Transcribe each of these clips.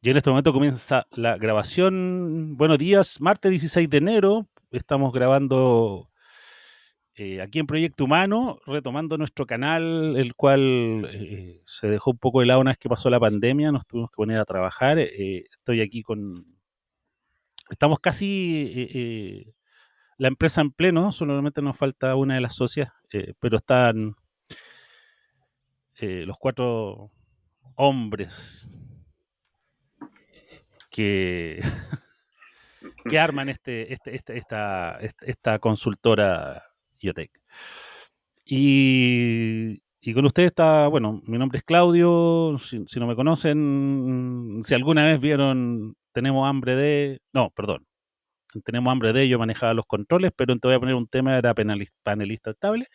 Y en este momento comienza la grabación. Buenos días, martes 16 de enero. Estamos grabando aquí en Proyecto Humano, retomando nuestro canal, el cual se dejó un poco de lado una vez que pasó la pandemia. Nos tuvimos que poner a trabajar. Estoy aquí con. Estamos casi la empresa en pleno, solamente nos falta una de las socias, pero están los cuatro hombres que que arman esta consultora IoTech. Y con usted está, bueno, mi nombre es Claudio, si no me conocen, si alguna vez vieron Tenemos hambre de... No, perdón, Tenemos hambre de, yo manejaba los controles, pero te voy a poner un tema, era panelista estable.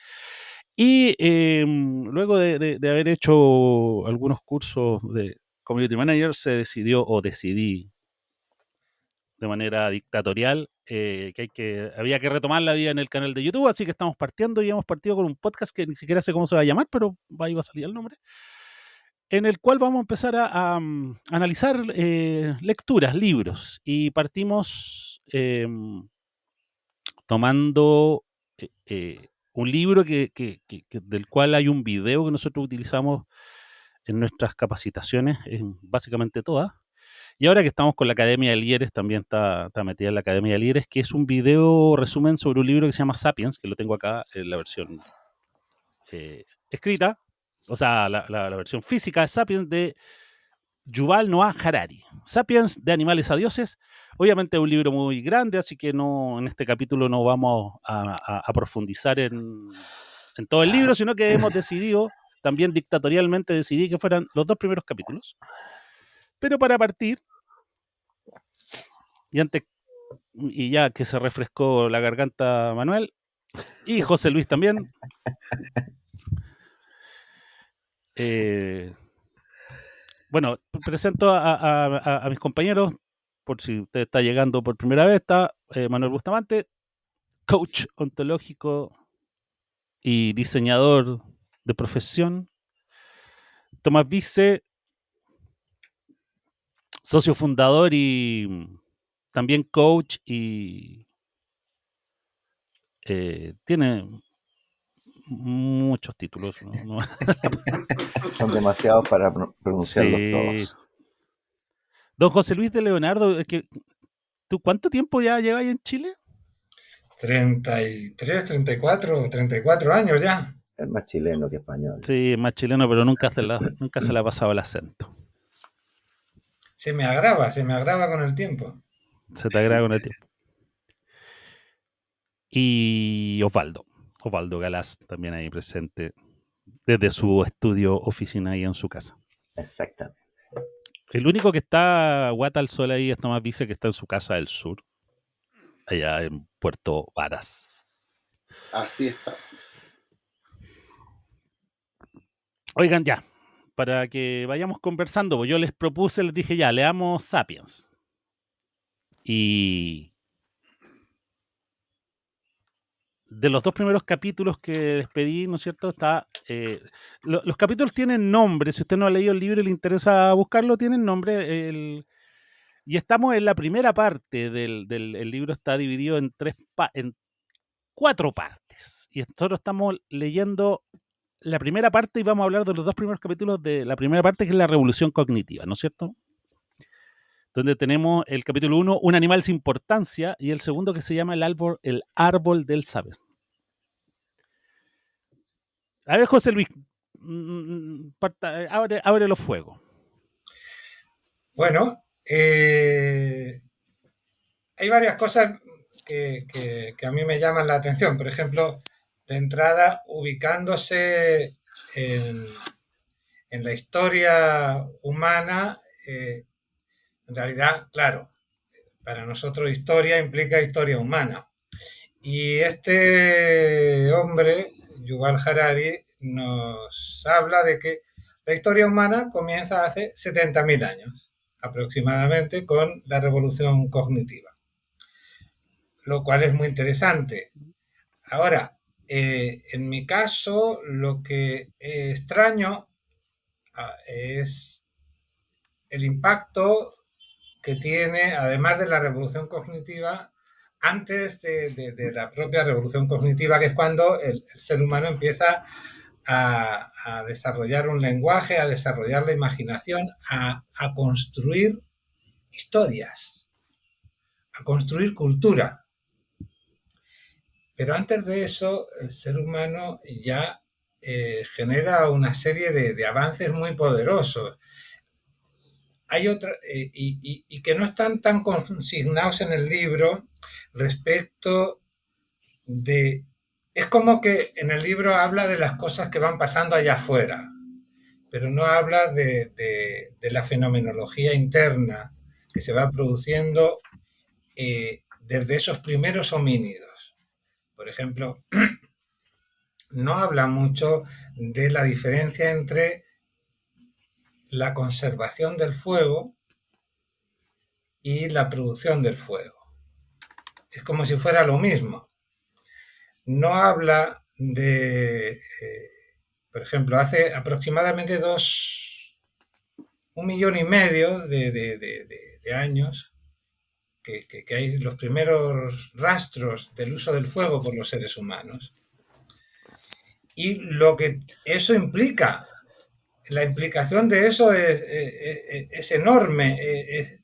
Y luego de haber hecho algunos cursos de Community Manager, se decidió o decidí de manera dictatorial, había que retomar la vida en el canal de YouTube, así que estamos partiendo y hemos partido con un podcast que ni siquiera sé cómo se va a llamar, pero ahí va a salir el nombre, en el cual vamos a empezar a analizar lecturas, libros, y partimos tomando un libro del cual hay un video que nosotros utilizamos en nuestras capacitaciones, en básicamente todas. Y ahora que estamos con la Academia de Líderes, también está metida en la Academia de Líderes, que es un video resumen sobre un libro que se llama Sapiens, que lo tengo acá en la versión escrita, o sea, la versión física de Sapiens de Yuval Noah Harari. Sapiens, de animales a dioses. Obviamente es un libro muy grande, así que no, en este capítulo no vamos a profundizar en todo el libro, sino que hemos decidido, también dictatorialmente decidí que fueran los dos primeros capítulos. Pero para partir, y antes y ya que se refrescó la garganta Manuel, y José Luis también. Bueno, presento a mis compañeros, por si usted está llegando por primera vez, está Manuel Bustamante, coach ontológico y diseñador de profesión. Tomás Vice, socio fundador y también coach y tiene muchos títulos. ¿No? Son demasiados para pronunciarlos Sí. todos. Don José Luis de Leonardo, ¿tú cuánto tiempo ya llevas en Chile? 33, 34 años ya. Es más chileno que español. Sí, es más chileno, pero nunca se le ha pasado el acento. Se me agrava con el tiempo. Se te agrega con el tiempo. Y Osvaldo Galás, también ahí presente, desde su estudio, oficina ahí en su casa. Exactamente. El único que está guata al sol ahí es Tomás Vice, que está en su casa del sur, allá en Puerto Varas. Así estamos. Oigan, ya, para que vayamos conversando, pues yo les propuse, les dije ya, leamos Sapiens. Y de los dos primeros capítulos que les pedí, ¿no es cierto? Los capítulos tienen nombre, si usted no ha leído el libro y le interesa buscarlo, tienen nombre. Y estamos en la primera parte el libro, está dividido en 4 partes. Y nosotros estamos leyendo la primera parte y vamos a hablar de los dos primeros capítulos de la primera parte, que es la revolución cognitiva, ¿no es cierto? Donde tenemos el capítulo 1, un animal sin importancia, y el segundo que se llama el árbol del saber. A ver, José Luis, abre los fuegos. Bueno, hay varias cosas que a mí me llaman la atención. Por ejemplo, de entrada, ubicándose en la historia humana, en realidad, claro, para nosotros historia implica historia humana. Y este hombre, Yuval Harari, nos habla de que la historia humana comienza hace 70.000 años aproximadamente con la revolución cognitiva, lo cual es muy interesante. Ahora, en mi caso, lo que extraño es el impacto que tiene, además de la revolución cognitiva, antes de la propia revolución cognitiva, que es cuando el ser humano empieza a desarrollar un lenguaje, a desarrollar la imaginación, a construir historias, a construir cultura. Pero antes de eso, el ser humano ya genera una serie de avances muy poderosos. Hay otra, y que no están tan consignados en el libro respecto de... Es como que en el libro habla de las cosas que van pasando allá afuera, pero no habla de la fenomenología interna que se va produciendo desde esos primeros homínidos. Por ejemplo, no habla mucho de la diferencia entre la conservación del fuego y la producción del fuego. Es como si fuera lo mismo. No habla de, por ejemplo, hace aproximadamente 1,5 millones de años que hay los primeros rastros del uso del fuego por los seres humanos. Y lo que eso implica, la implicación de eso es enorme.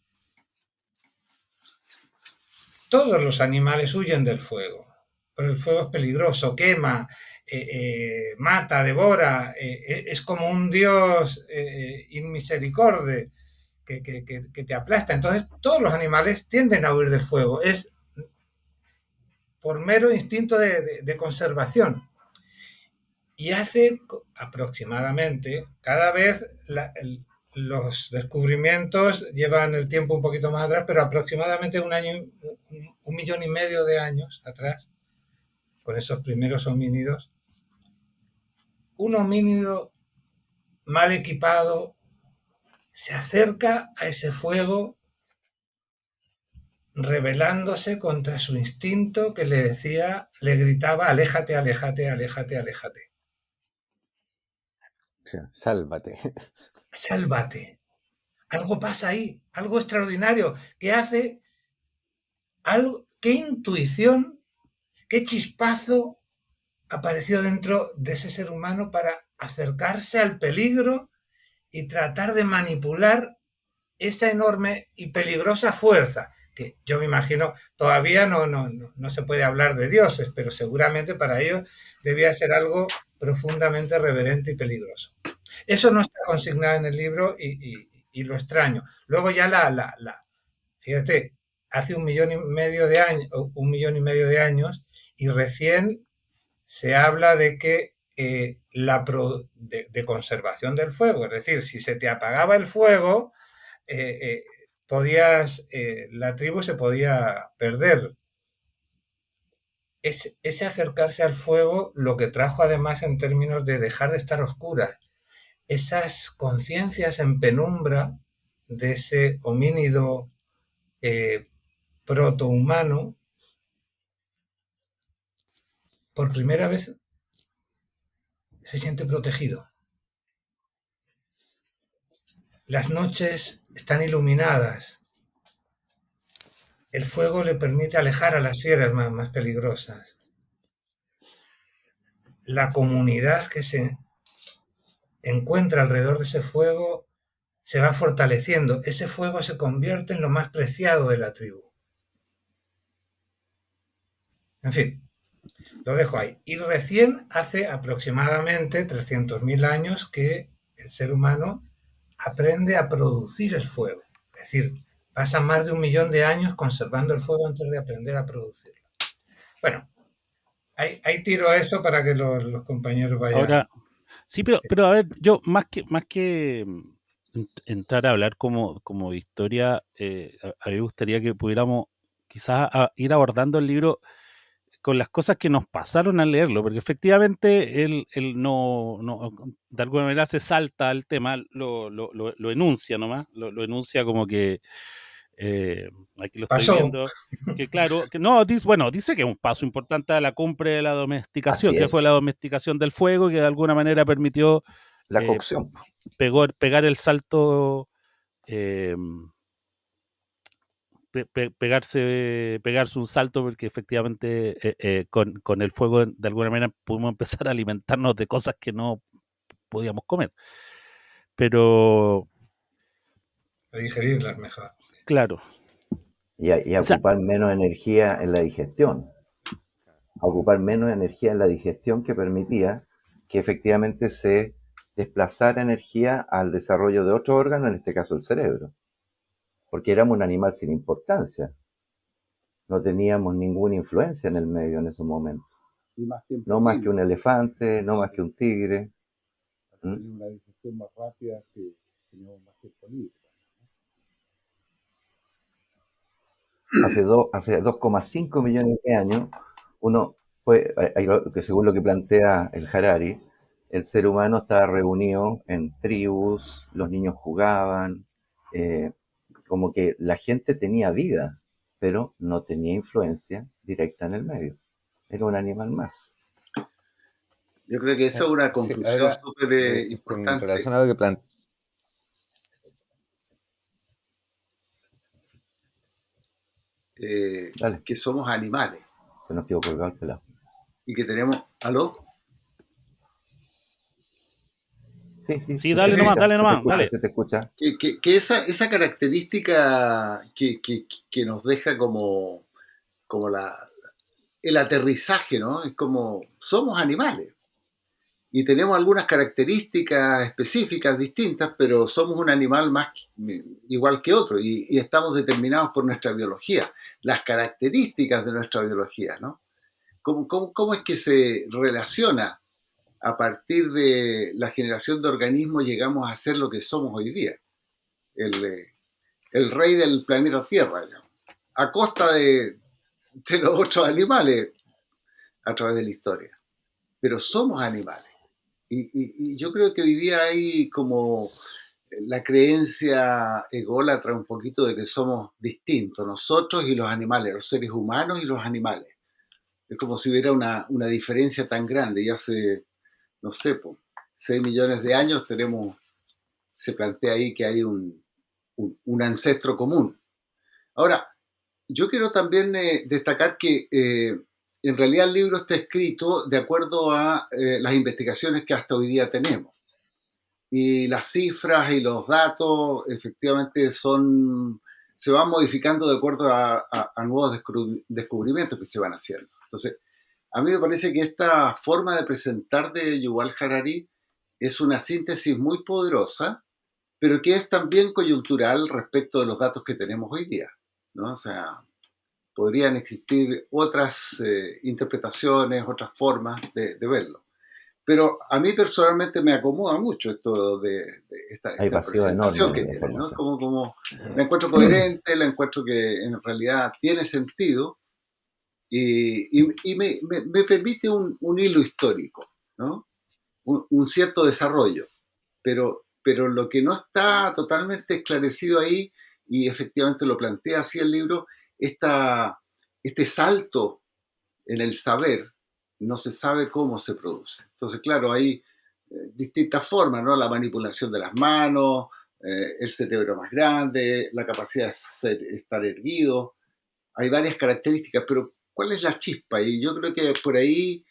Todos los animales huyen del fuego, pero el fuego es peligroso, quema, mata, devora, es como un dios inmisericorde que te aplasta. Entonces todos los animales tienden a huir del fuego, es por mero instinto de conservación. Y hace aproximadamente, cada vez los descubrimientos llevan el tiempo un poquito más atrás, pero aproximadamente 1,5 millones de años atrás, con esos primeros homínidos, un homínido mal equipado se acerca a ese fuego rebelándose contra su instinto que le decía, le gritaba, aléjate, aléjate, aléjate, aléjate. O sea, sálvate. Sálvate. Algo pasa ahí, algo extraordinario, que hace algo, qué intuición, qué chispazo apareció dentro de ese ser humano para acercarse al peligro y tratar de manipular esa enorme y peligrosa fuerza, que yo me imagino todavía no se puede hablar de dioses, pero seguramente para ellos debía ser algo profundamente reverente y peligroso. Eso no está consignado en el libro y lo extraño. Luego ya fíjate, hace 1,5 millones de años, 1,5 millones de años, y recién se habla de que de conservación del fuego, es decir, si se te apagaba el fuego, la tribu se podía perder. Ese acercarse al fuego lo que trajo además en términos de dejar de estar oscuras, esas conciencias en penumbra de ese homínido protohumano, por primera vez se siente protegido. Las noches están iluminadas. El fuego le permite alejar a las fieras más peligrosas. La comunidad que se encuentra alrededor de ese fuego se va fortaleciendo. Ese fuego se convierte en lo más preciado de la tribu. En fin, lo dejo ahí. Y recién hace aproximadamente 300.000 años que el ser humano aprende a producir el fuego. Es decir, pasa más de 1 millón de años conservando el fuego antes de aprender a producirlo. Bueno, ahí tiro eso para que los compañeros vayan. Ahora, sí, pero a ver, yo más que entrar a hablar como de historia, a mí me gustaría que pudiéramos quizás ir abordando el libro con las cosas que nos pasaron al leerlo, porque efectivamente él no de alguna manera se salta al tema, lo enuncia nomás, lo enuncia como que aquí lo estoy viendo, que claro, que no, dice que es un paso importante a la cumbre de la domesticación, que fue la domesticación del fuego, que de alguna manera permitió la cocción. Pegar el salto pegarse un salto, porque efectivamente con el fuego de alguna manera pudimos empezar a alimentarnos de cosas que no podíamos comer. Pero, A digerirlas mejor. claro, Y a o sea, ocupar menos energía en la digestión. A ocupar menos energía en la digestión, que permitía que efectivamente se desplazara energía al desarrollo de otro órgano, en este caso el cerebro. Porque éramos un animal sin importancia. No teníamos ninguna influencia en el medio en esos momentos. Y más tiempo No más que libre. un elefante, no más que un tigre. ¿Mm? Tener una digestión más rápida que teníamos más tiempo libre. Hace 2,5 millones de años, uno que según lo que plantea el Harari, el ser humano estaba reunido en tribus, los niños jugaban, eh, como que la gente tenía vida, pero no tenía influencia directa en el medio. Era un animal más. Yo creo que esa es una conclusión ahora, súper con importante. relación a lo que Dale, que somos animales se nos quedó colgado el pelado. y que tenemos... ¿Aló? Sí, dale nomás, dale. Se te escucha. Que esa característica que nos deja como el aterrizaje, ¿no? Es como, somos animales y tenemos algunas características específicas distintas, pero somos un animal igual que otro y estamos determinados por nuestra biología, las características de nuestra biología, ¿no? ¿Cómo es que se relaciona a partir de la generación de organismos llegamos a ser lo que somos hoy día? El rey del planeta Tierra, digamos, a costa de los otros animales a través de la historia. Pero somos animales. Y yo creo que hoy día hay como la creencia ególatra un poquito de que somos distintos, nosotros y los animales, los seres humanos y los animales. Es como si hubiera una diferencia tan grande. Y hace, no sé, 6 millones de años se plantea ahí que hay un ancestro común. Ahora, yo quiero también destacar que en realidad el libro está escrito de acuerdo a las investigaciones que hasta hoy día tenemos. Y las cifras y los datos efectivamente se van modificando de acuerdo a nuevos descubrimientos que se van haciendo. Entonces, a mí me parece que esta forma de presentar de Yuval Harari es una síntesis muy poderosa, pero que es también coyuntural respecto de los datos que tenemos hoy día, ¿no? O sea, podrían existir otras interpretaciones, otras formas de verlo. Pero a mí personalmente me acomoda mucho esto de esta presentación que tiene, ¿no? Como la encuentro coherente, la encuentro que en realidad tiene sentido y me permite un hilo histórico, ¿no? Un cierto desarrollo. Pero lo que no está totalmente esclarecido ahí, y efectivamente lo plantea así el libro, este salto en el saber, no se sabe cómo se produce. Entonces, claro, hay distintas formas, ¿no? La manipulación de las manos, el cerebro más grande, la capacidad de estar erguido. Hay varias características, pero ¿cuál es la chispa? Y yo creo que por ahí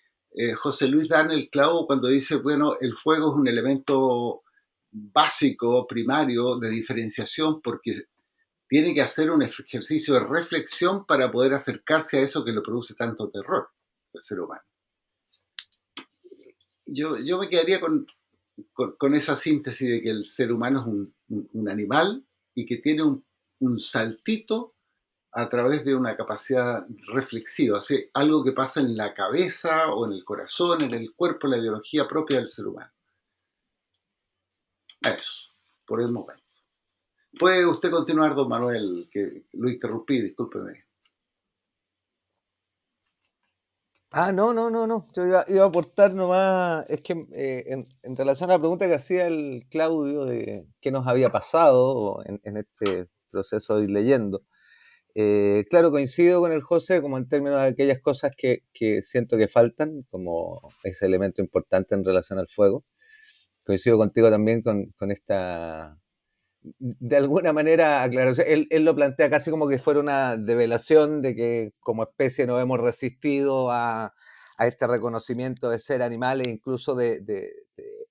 José Luis da en el clavo cuando dice, bueno, el fuego es un elemento básico, primario, de diferenciación, porque tiene que hacer un ejercicio de reflexión para poder acercarse a eso que le produce tanto terror al ser humano. Yo me quedaría con esa síntesis de que el ser humano es un animal y que tiene un saltito a través de una capacidad reflexiva, o sea, algo que pasa en la cabeza o en el corazón, en el cuerpo, en la biología propia del ser humano. Eso, por el momento. Puede usted continuar, don Manuel, que lo interrumpí, discúlpeme. No. Yo iba a aportar nomás, es que en relación a la pregunta que hacía el Claudio de qué nos había pasado en este proceso de ir leyendo. Claro, coincido con el José como en términos de aquellas cosas que siento que faltan, como ese elemento importante en relación al fuego. Coincido contigo también con esta de alguna manera aclaración. Él lo plantea casi como que fuera una develación de que como especie nos hemos resistido a este reconocimiento de ser animales, incluso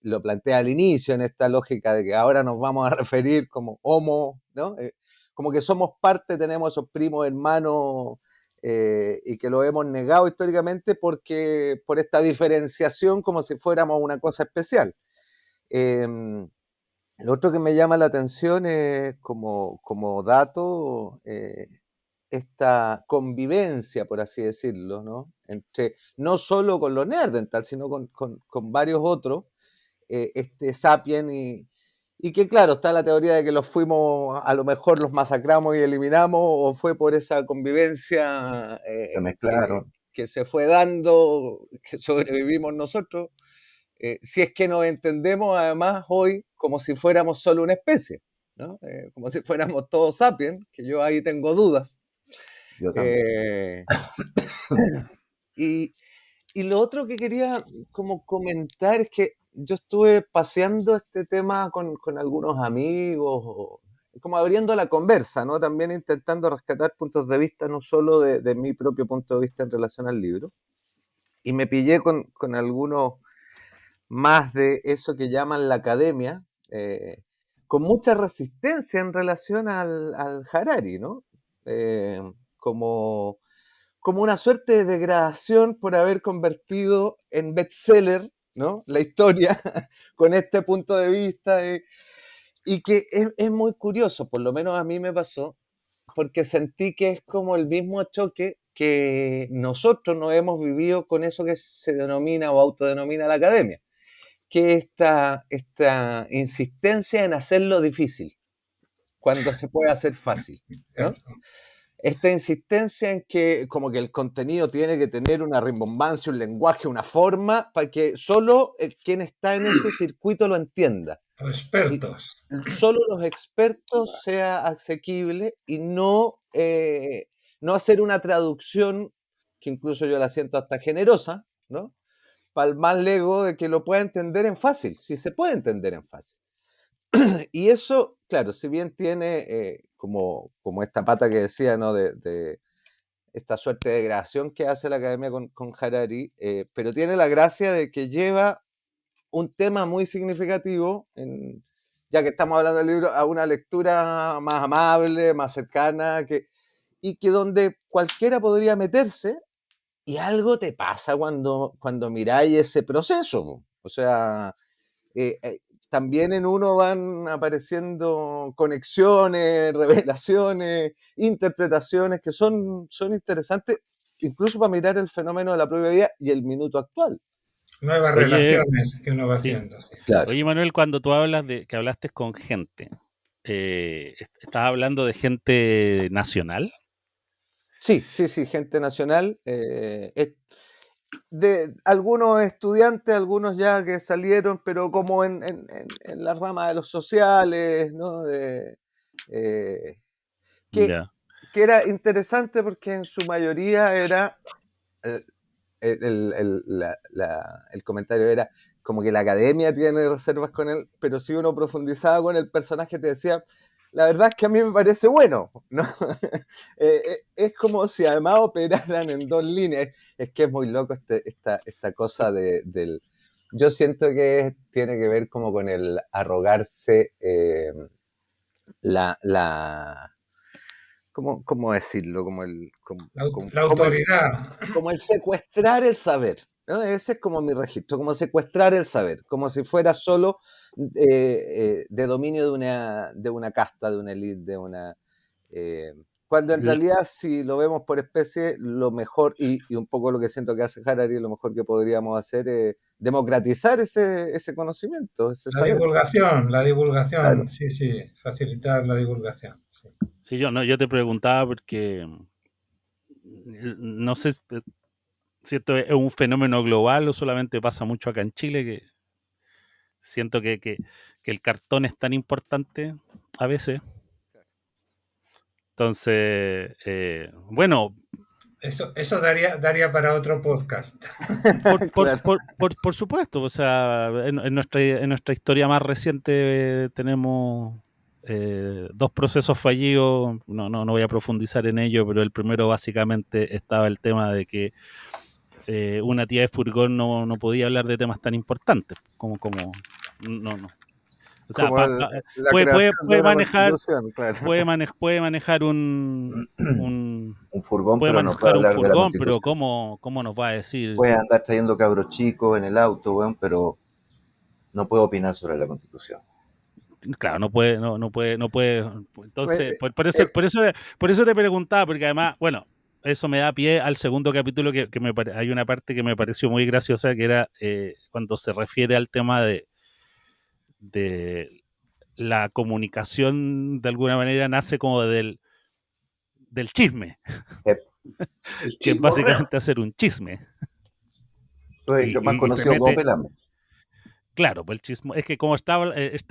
lo plantea al inicio en esta lógica de que ahora nos vamos a referir como homo, ¿no? Como que somos parte, tenemos esos primos hermanos y que lo hemos negado históricamente porque por esta diferenciación como si fuéramos una cosa especial. Lo otro que me llama la atención es como dato esta convivencia, por así decirlo, ¿no? Entre, no solo con los Neandertal, sino con varios otros, este Sapien y que claro, está la teoría de que los fuimos, a lo mejor los masacramos y eliminamos, o fue por esa convivencia Se mezclaron. que se fue dando, que sobrevivimos nosotros. Si es que nos entendemos además hoy como si fuéramos solo una especie, ¿no? Como si fuéramos todos sapiens, que yo ahí tengo dudas. Yo también. Y lo otro que quería como comentar es que yo estuve paseando este tema con algunos amigos, como abriendo la conversa, ¿no? También intentando rescatar puntos de vista, no solo de mi propio punto de vista en relación al libro. Y me pillé con algunos más de eso que llaman la academia, con mucha resistencia en relación al Harari, ¿no? Como una suerte de degradación por haber convertido en bestseller, ¿no? La historia con este punto de vista y que es muy curioso, por lo menos a mí me pasó, porque sentí que es como el mismo choque que nosotros no hemos vivido con eso que se denomina o autodenomina la academia, que esta insistencia en hacerlo difícil, cuando se puede hacer fácil, ¿no? Esta insistencia en que como que el contenido tiene que tener una rimbombancia, un lenguaje, una forma, para que solo quien está en ese circuito lo entienda. Los expertos. Y solo los expertos sea asequible y no hacer una traducción, que incluso yo la siento hasta generosa, ¿no? Para el más lego de que lo pueda entender en fácil, si se puede entender en fácil. Y eso, claro, si bien tiene como esta pata que decía, ¿no? De esta suerte de degradación que hace la academia con Harari, pero tiene la gracia de que lleva un tema muy significativo, ya que estamos hablando del libro, a una lectura más amable, más cercana, y que donde cualquiera podría meterse y algo te pasa cuando miráis ese proceso. O sea, también en uno van apareciendo conexiones, revelaciones, interpretaciones que son interesantes, incluso para mirar el fenómeno de la propia vida y el minuto actual. Nuevas relaciones que uno va sí. haciendo. Sí. Claro. Oye, Manuel, cuando tú hablas de que hablaste con gente, ¿estás hablando de gente nacional? Sí, gente nacional. De algunos estudiantes, algunos ya que salieron, pero como en la rama de los sociales, ¿no? Que era interesante porque en su mayoría era, el comentario era como que la academia tiene reservas con él, pero si uno profundizaba con el personaje te decía, la verdad es que a mí me parece bueno, ¿no? Es como si además operaran en dos líneas. Es que es muy loco esta cosa del... Yo siento que tiene que ver como con el arrogarse ¿cómo decirlo? La autoridad. Como el secuestrar el saber, ¿no? Ese es como mi registro, como secuestrar el saber, como si fuera solo de dominio de una casta, de una élite, de una... cuando en realidad, si lo vemos por especie, lo mejor, y un poco lo que siento que hace Harari, lo mejor que podríamos hacer es democratizar ese conocimiento, ese saber. La divulgación, Claro. sí, facilitar la divulgación. Sí. Sí, yo te preguntaba porque no sé si esto es un fenómeno global o solamente pasa mucho acá en Chile, que siento que el cartón es tan importante a veces. Entonces, bueno... Eso daría para otro podcast. Por supuesto, o sea, en nuestra historia más reciente tenemos dos procesos fallidos, no voy a profundizar en ello, pero el primero básicamente estaba el tema de que una tía de furgón no podía hablar de temas tan importantes como no. O sea, Como la puede, puede, creación de puede una manejar, constitución, claro. puede manejar un Un furgón, puede pero no puede manejar un hablar de la furgón, pero Constitución. ¿cómo nos va a decir? Puede andar trayendo cabros chicos en el auto, weón, pero no puede opinar sobre la Constitución. Claro, no puede. Entonces, Eh, por eso te preguntaba, porque además, bueno, eso me da pie al segundo capítulo que hay una parte que me pareció muy graciosa, que era cuando se refiere al tema de la comunicación, de alguna manera nace como del chisme, Es El que es chismorreo. básicamente hacer un chisme. más Y se conocido como mete, Pelame. claro, pues el chisme, es que como está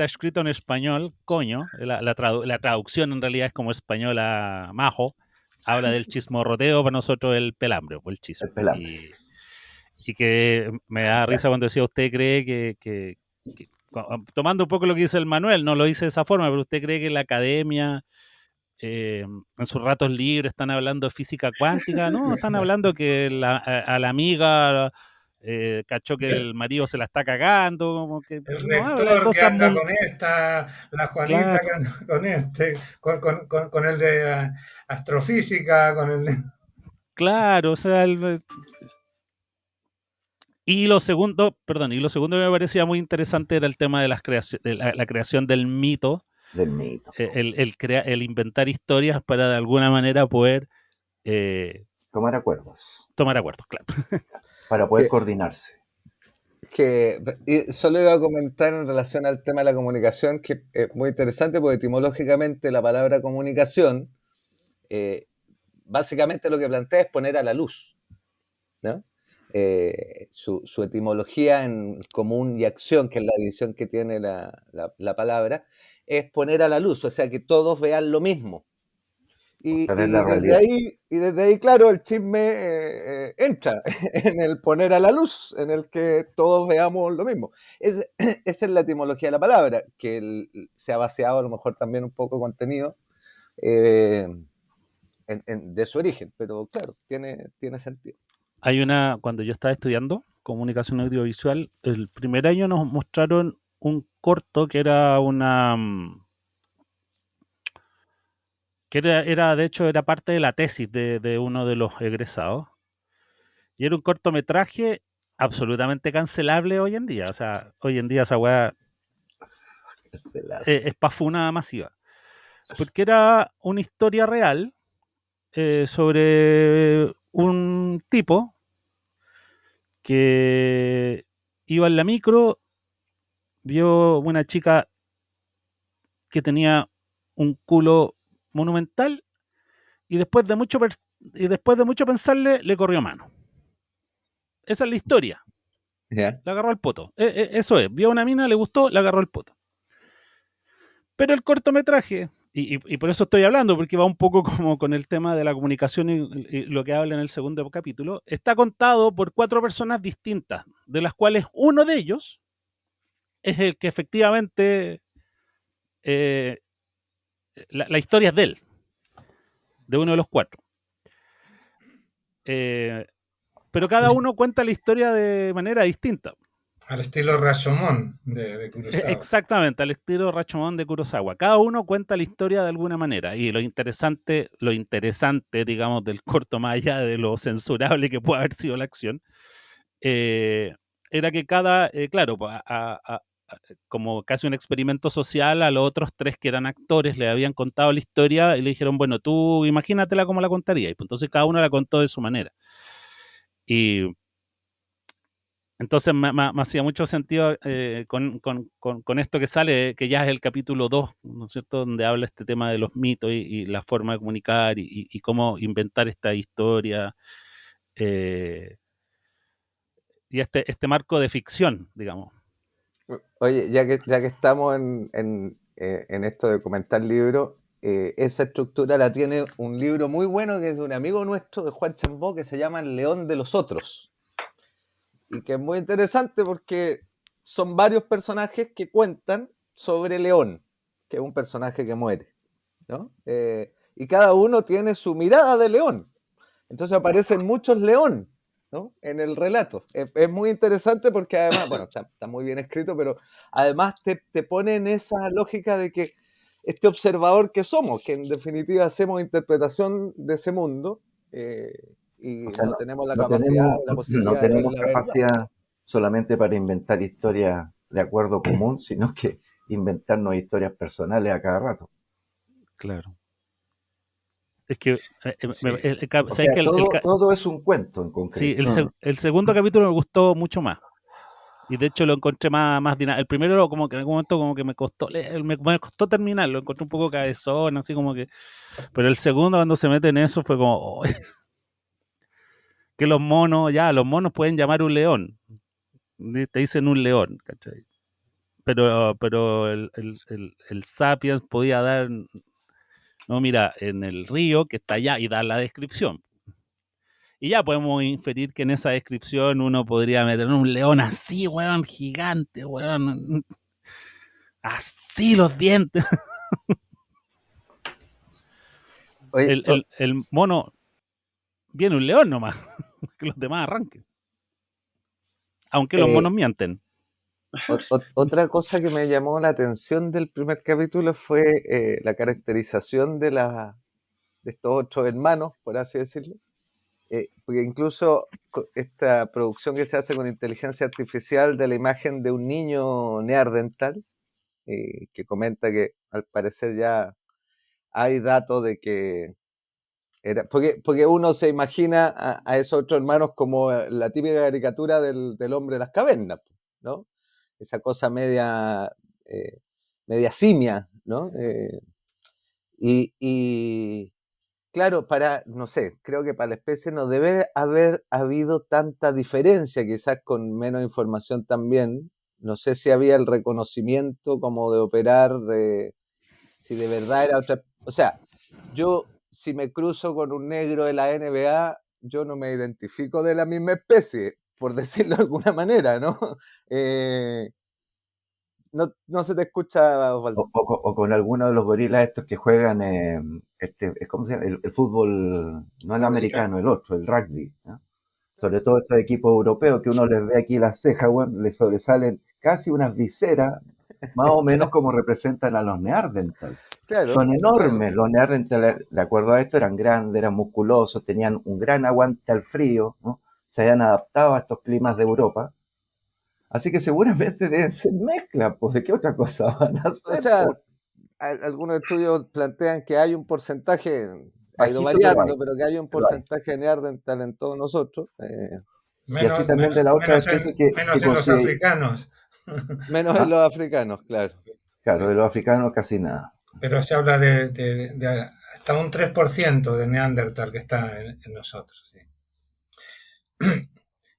escrito en español, coño, la traducción en realidad es como española majo, habla del chismorroteo, para nosotros el pelambre, o el El chisme. Pelame. Y que me da risa cuando decía, usted cree tomando un poco lo que dice el Manuel, no lo dice de esa forma, pero usted cree que la academia en sus ratos libres están hablando de física cuántica, no, están hablando que a la amiga cachó que el marido se la está cagando, como que El no habla de rector que cosas anda con esta, la Juanita que claro, anda con este, con el de astrofísica, con el de... claro, o sea, y lo segundo, perdón, y lo segundo que me parecía muy interesante era el tema de la creación del mito, Del mito. el inventar historias para de alguna manera poder eh, Tomar acuerdos. tomar acuerdos, claro. Para poder que, coordinarse. y solo iba a comentar en relación al tema de la comunicación, que es muy interesante porque etimológicamente la palabra comunicación eh, básicamente lo que plantea es poner a la luz, ¿no? Su etimología en común y acción, que es la división que tiene la palabra, es poner a la luz, o sea, que todos vean lo mismo. Obtener Y la realidad. desde ahí, claro, el chisme entra en el poner a la luz, en el que todos veamos lo mismo. Esa es la etimología de la palabra, que se ha vaciado a lo mejor también un poco de contenido eh, de su origen, pero claro, tiene sentido. Cuando yo estaba estudiando comunicación audiovisual, el primer año nos mostraron un corto que era de hecho, era parte de la tesis de uno de los egresados. Y era un cortometraje absolutamente cancelable hoy en día. O sea, hoy en día esa weá es pa' funa masiva. Porque era una historia real sobre un tipo que iba en la micro, vio una chica que tenía un culo monumental y después de mucho pensarle, le corrió mano. Esa es la historia. ¿Ya? Le agarró el poto. Eso es. Vio a una mina, le gustó, le agarró el poto. Pero el cortometraje, y por eso estoy hablando, porque va un poco como con el tema de la comunicación y lo que habla en el segundo capítulo, está contado por 4 personas distintas, de las cuales uno de ellos es el que efectivamente eh, la historia es de él, de uno de los 4. Pero cada uno cuenta la historia de manera distinta. Al estilo Rashomon de Kurosawa. Exactamente, al estilo Rashomon de Kurosawa. Cada uno cuenta la historia de alguna manera. Y lo interesante, digamos, del corto, más allá de lo censurable que puede haber sido la acción, era que claro, como casi un experimento social, a los otros 3 que eran actores le habían contado la historia y le dijeron, bueno, tú imagínatela como la contarías. Y pues entonces cada uno la contó de su manera. Y entonces me hacía mucho sentido con esto que sale, que ya es el capítulo 2, ¿no es cierto?, donde habla este tema de los mitos y la forma de comunicar y cómo inventar esta historia eh, y este marco de ficción, digamos. Oye, ya que estamos en esto de comentar libros, esa estructura la tiene un libro muy bueno que es de un amigo nuestro, de Juan Chambó, que se llama El León de los Otros. Y que es muy interesante porque son varios personajes que cuentan sobre León. que es un personaje que muere, ¿no? Y cada uno tiene su mirada de león. Entonces aparecen muchos león, ¿no? En el relato. Es muy interesante porque además, bueno, está muy bien escrito, pero además te pone en esa lógica de que este observador que somos, que en definitiva hacemos interpretación de ese mundo, y O sea, no tenemos la no capacidad tenemos, o la no posibilidad de ver tenemos la verdad. capacidad solamente para inventar historias de acuerdo común, sino que inventarnos historias personales a cada rato. Claro. Es que, Sí. O ¿sabes sea, que todo es un cuento en sí, concreto. el segundo capítulo me gustó mucho más. Y de hecho lo encontré más dinámico. El primero como que en algún momento como que me costó leer, me costó terminarlo, lo encontré un poco cabezón, así como que... Pero el segundo cuando se mete en eso fue como... oh, que los monos pueden llamar un león. Te dicen un león, ¿cachai? Pero el Sapiens podía dar... No, mira, en el río que está allá y dar la descripción. Y ya podemos inferir que en esa descripción uno podría meter un león así, weón, gigante, weón. Así los dientes. Oye, El mono viene un león nomás. Que los demás arranquen. Aunque los monos mienten. otra cosa que me llamó la atención del primer capítulo fue la caracterización de estos otros hermanos, por así decirlo. Porque incluso esta producción que se hace con inteligencia artificial de la imagen de un niño neandertal, que comenta que al parecer ya hay datos de que era, porque uno se imagina a esos otros hermanos como la típica caricatura del hombre de las cavernas, ¿no? Esa cosa media simia, ¿no? Y claro, no sé, creo que para la especie no debe haber habido tanta diferencia, quizás con menos información también. No sé si había el reconocimiento como de operar, si de verdad era otra. O sea, yo si me cruzo con un negro de la NBA, yo no me identifico de la misma especie, por decirlo de alguna manera, ¿no? No se te escucha, Osvaldo. O con alguno de los gorilas estos que juegan, ¿cómo se llama? El fútbol, no el americano, el otro, el rugby, ¿no? Sobre todo estos equipos europeos que uno les ve aquí las cejas, bueno, les sobresalen casi unas viseras, más o menos como representan a los neandertal. Claro, Son enormes, claro. los neandertal, de acuerdo a esto, eran grandes, eran musculosos, tenían un gran aguante al frío, ¿no? Se habían adaptado a estos climas de Europa. Así que seguramente deben ser mezclas, pues ¿de qué otra cosa van a O hacer? sea, Pues, algunos estudios plantean que hay un porcentaje, ha ido bajito, pero hay, variando, pero que hay un pero hay. porcentaje de neandertal en todos nosotros, Y así Menos, también de la otra especie menos en los africanos. menos en ¿Ah? los africanos, claro. Claro, de los africanos casi nada. Pero se habla de hasta un 3% de Neandertal que está en nosotros. Sí.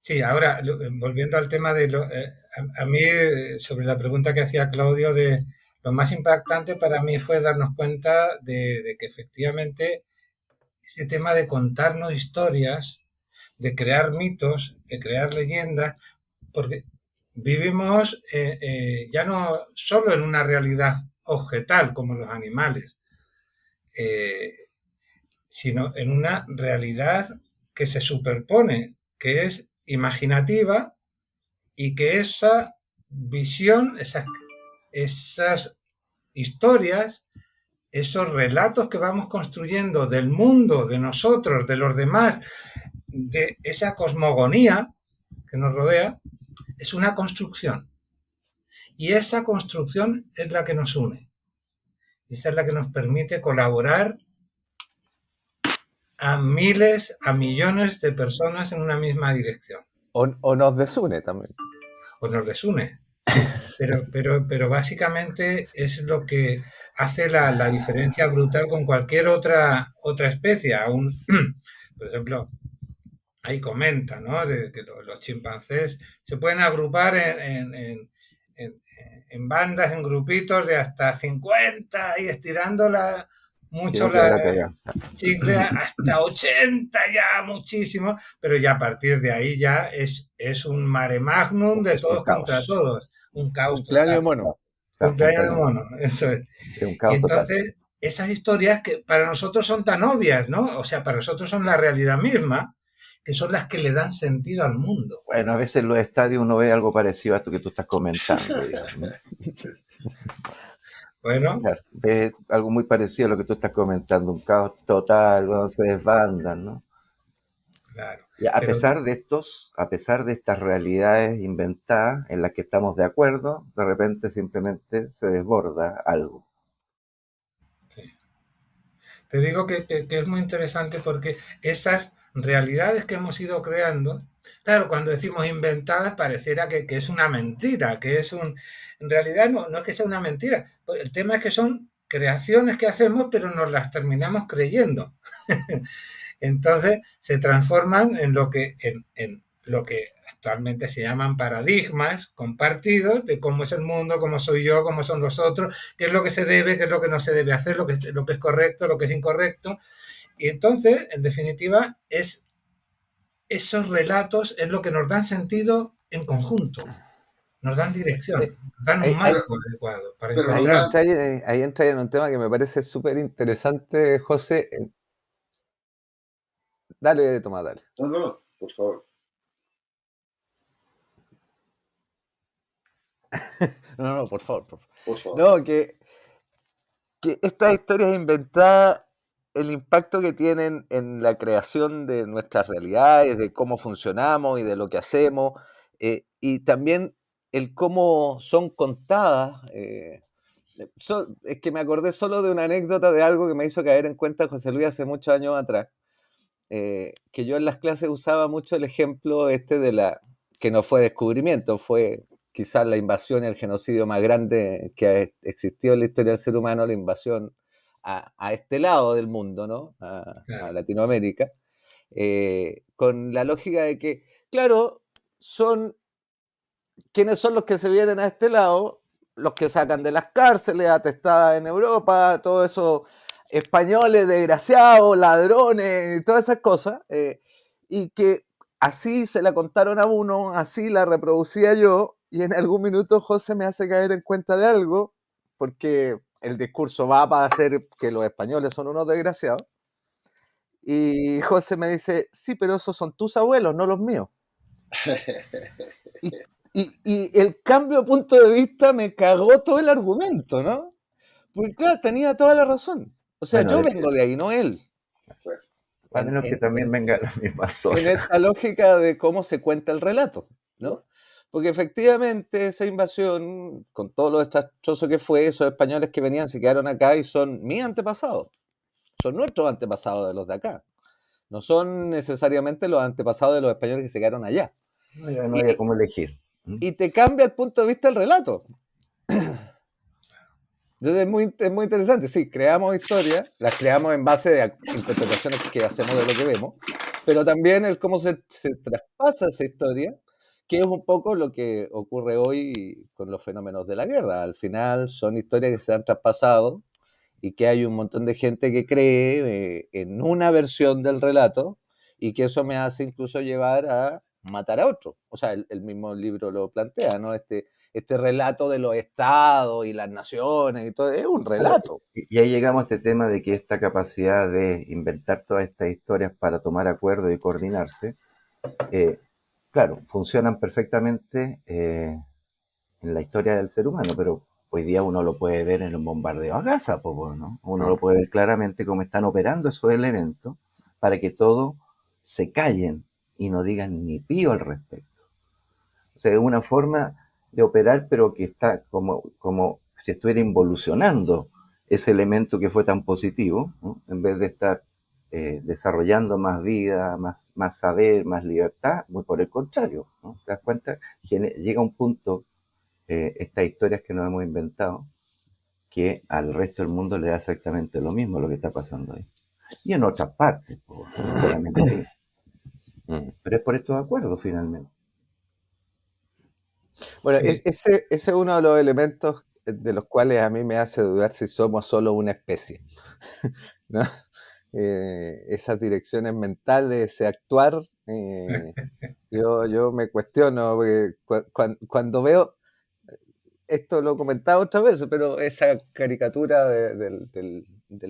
Sí, ahora, volviendo al tema de a mí, sobre la pregunta que hacía Claudio, de lo más impactante para mí fue darnos cuenta de que efectivamente ese tema de contarnos historias, de crear mitos, de crear leyendas, porque vivimos ya no solo en una realidad objetal como los animales, eh, sino en una realidad que se superpone, que es imaginativa y que esa visión, esas historias, esos relatos que vamos construyendo del mundo, de nosotros, de los demás, de esa cosmogonía que nos rodea, es una construcción. Y esa construcción es la que nos une. Esa es la que nos permite colaborar a miles, a millones de personas en una misma dirección. O nos desune también. O nos desune. Pero básicamente es lo que hace la diferencia brutal con cualquier otra especie. Aún, por ejemplo, ahí comenta, ¿no? De que los chimpancés se pueden agrupar en bandas, en grupitos de hasta 50 y estirándola mucho Quiero que la cagada. chicle hasta 80 ya, muchísimo, pero ya a partir de ahí ya es un mare magnum de Es un todos contra caos. todos, un caos Cumpleaños de total. mono. Cumpleaños de Justamente. mono, eso es. Es un Y caos total. entonces, esas historias que para nosotros son tan obvias, ¿no? O sea, para nosotros son la realidad misma, que son las que le dan sentido al mundo. Bueno, a veces en los estadios uno ve algo parecido a esto que tú estás comentando, digamos. Bueno, Claro, ve algo muy parecido a lo que tú estás comentando, un caos total, cuando se desbandan, ¿no? claro. Y Pero a pesar de estas realidades inventadas en las que estamos de acuerdo, de repente simplemente se desborda algo. sí. Te digo que es muy interesante porque esas realidades que hemos ido creando, claro, cuando decimos inventadas pareciera que es una mentira, que es un... En realidad no es que sea una mentira, el tema es que son creaciones que hacemos pero nos las terminamos creyendo. Entonces se transforman en lo que actualmente se llaman paradigmas compartidos de cómo es el mundo, cómo soy yo, cómo son los otros, qué es lo que se debe, qué es lo que no se debe hacer, lo que es correcto, lo que es incorrecto. Y entonces, en definitiva, esos relatos es lo que nos dan sentido en conjunto, nos dan dirección, Eh, nos dan un Ahí, ahí- Pero, marco adecuado para pero nos ahí encontrar. dan, entra, ahí entra en un tema que me parece súper interesante, José. Dale, Tomás, dale. no, no, no, por favor, No, no, por favor, por favor. por favor. No, que estas historias inventadas, el impacto que tienen en la creación de nuestras realidades, de cómo funcionamos y de lo que hacemos, y también el cómo son contadas. Es que me acordé solo de una anécdota de algo que me hizo caer en cuenta José Luis hace muchos años atrás, que yo en las clases usaba mucho el ejemplo este que no fue descubrimiento, fue quizás la invasión y el genocidio más grande que ha existido en la historia del ser humano, la invasión a este lado del mundo, ¿no? A Claro, Latinoamérica, con la lógica de que, claro, ¿quiénes son los que se vienen a este lado? Los que sacan de las cárceles, atestadas en Europa, todos esos españoles desgraciados, ladrones, todas esas cosas, y que así se la contaron a uno, así la reproducía yo, y en algún minuto José me hace caer en cuenta de algo, porque el discurso va para hacer que los españoles son unos desgraciados, y José me dice, sí, pero esos son tus abuelos, no los míos. Y, y el cambio de punto de vista me cagó todo el argumento, ¿no? Porque claro, tenía toda la razón. O sea, Bueno, yo vengo de ahí, no él. a En, menos que en- también en- venga la misma en zona. esta lógica de cómo se cuenta el relato, ¿no? Porque efectivamente esa invasión, con todo lo desastroso que fue, esos españoles que venían se quedaron acá y son mis antepasados, son nuestros antepasados de los de acá, no son necesariamente los antepasados de los españoles que se quedaron allá. No había Y, cómo elegir. y te cambia el punto de vista del relato. Entonces es muy interesante, sí, creamos historias, las creamos en base de interpretaciones que hacemos de lo que vemos, pero también el cómo se traspasa esa historia, que es un poco lo que ocurre hoy con los fenómenos de la guerra. Al final son historias que se han traspasado y que hay un montón de gente que cree en una versión del relato y que eso me hace incluso llevar a matar a otro. O sea, el mismo libro lo plantea, ¿no? Este relato de los estados y las naciones y todo, es un Claro, relato. y ahí llegamos a este tema de que esta capacidad de inventar todas estas historias para tomar acuerdos y coordinarse, eh, claro, funcionan perfectamente en la historia del ser humano, pero hoy día uno lo puede ver en el bombardeo a Gaza, ¿no? Uno lo puede ver claramente cómo están operando esos elementos para que todos se callen y no digan ni pío al respecto. O sea, es una forma de operar, pero que está como si estuviera involucionando ese elemento que fue tan positivo, ¿no? En vez de estar desarrollando más vida, más saber, más libertad, muy por el contrario, ¿no? ¿Te das cuenta? Llega un punto, estas historias que nos hemos inventado, que al resto del mundo le da exactamente lo mismo lo que está pasando ahí. Y en otras partes, no solamente ahí. Pero es por estos acuerdos finalmente. Bueno, sí, ese es uno de los elementos de los cuales a mí me hace dudar si somos solo una especie, ¿no? Esas direcciones mentales, ese actuar, yo me cuestiono, porque cuando veo, esto lo he comentado otra vez, pero esa caricatura del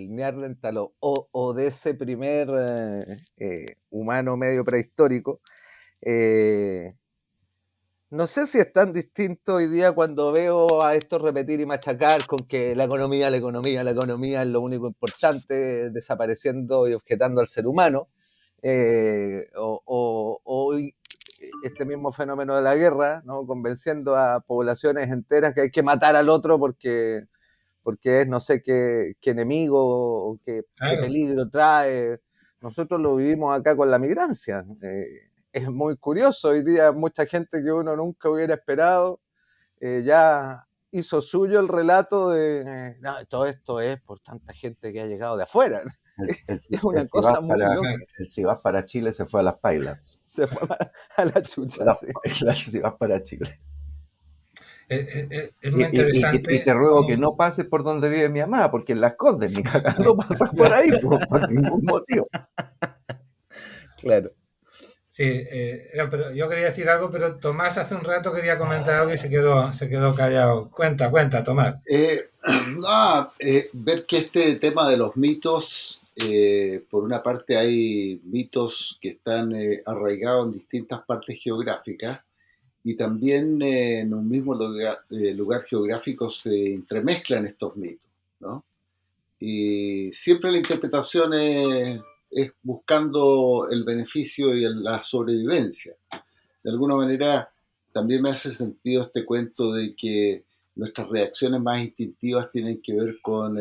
Neandertal o de ese primer humano medio prehistórico, no sé si es tan distinto hoy día cuando veo a esto repetir y machacar con que la economía es lo único importante, desapareciendo y objetando al ser humano, o este mismo fenómeno de la guerra, ¿no? Convenciendo a poblaciones enteras que hay que matar al otro porque es no sé qué enemigo o qué peligro trae. Nosotros lo vivimos acá con la migrancia. Es muy curioso, hoy día mucha gente que uno nunca hubiera esperado ya hizo suyo el relato de no, todo esto es por tanta gente que ha llegado de afuera. Es una cosa muy loca. Si vas para Chile se fue a las pailas. Se fue a la chucha. Si vas para Chile. Es muy interesante. Y te ruego que no pases por donde vive mi mamá, porque en Las Condes ni cagando pasas por ahí por ningún motivo. Claro. Sí, pero yo quería decir algo, pero Tomás hace un rato quería comentar algo y se quedó callado. Cuenta, Tomás. Ver que este tema de los mitos, por una parte hay mitos que están arraigados en distintas partes geográficas y también en un mismo lugar geográfico se entremezclan estos mitos, ¿no? Y siempre la interpretación es buscando el beneficio y la sobrevivencia. De alguna manera, también me hace sentido este cuento de que nuestras reacciones más instintivas tienen que ver con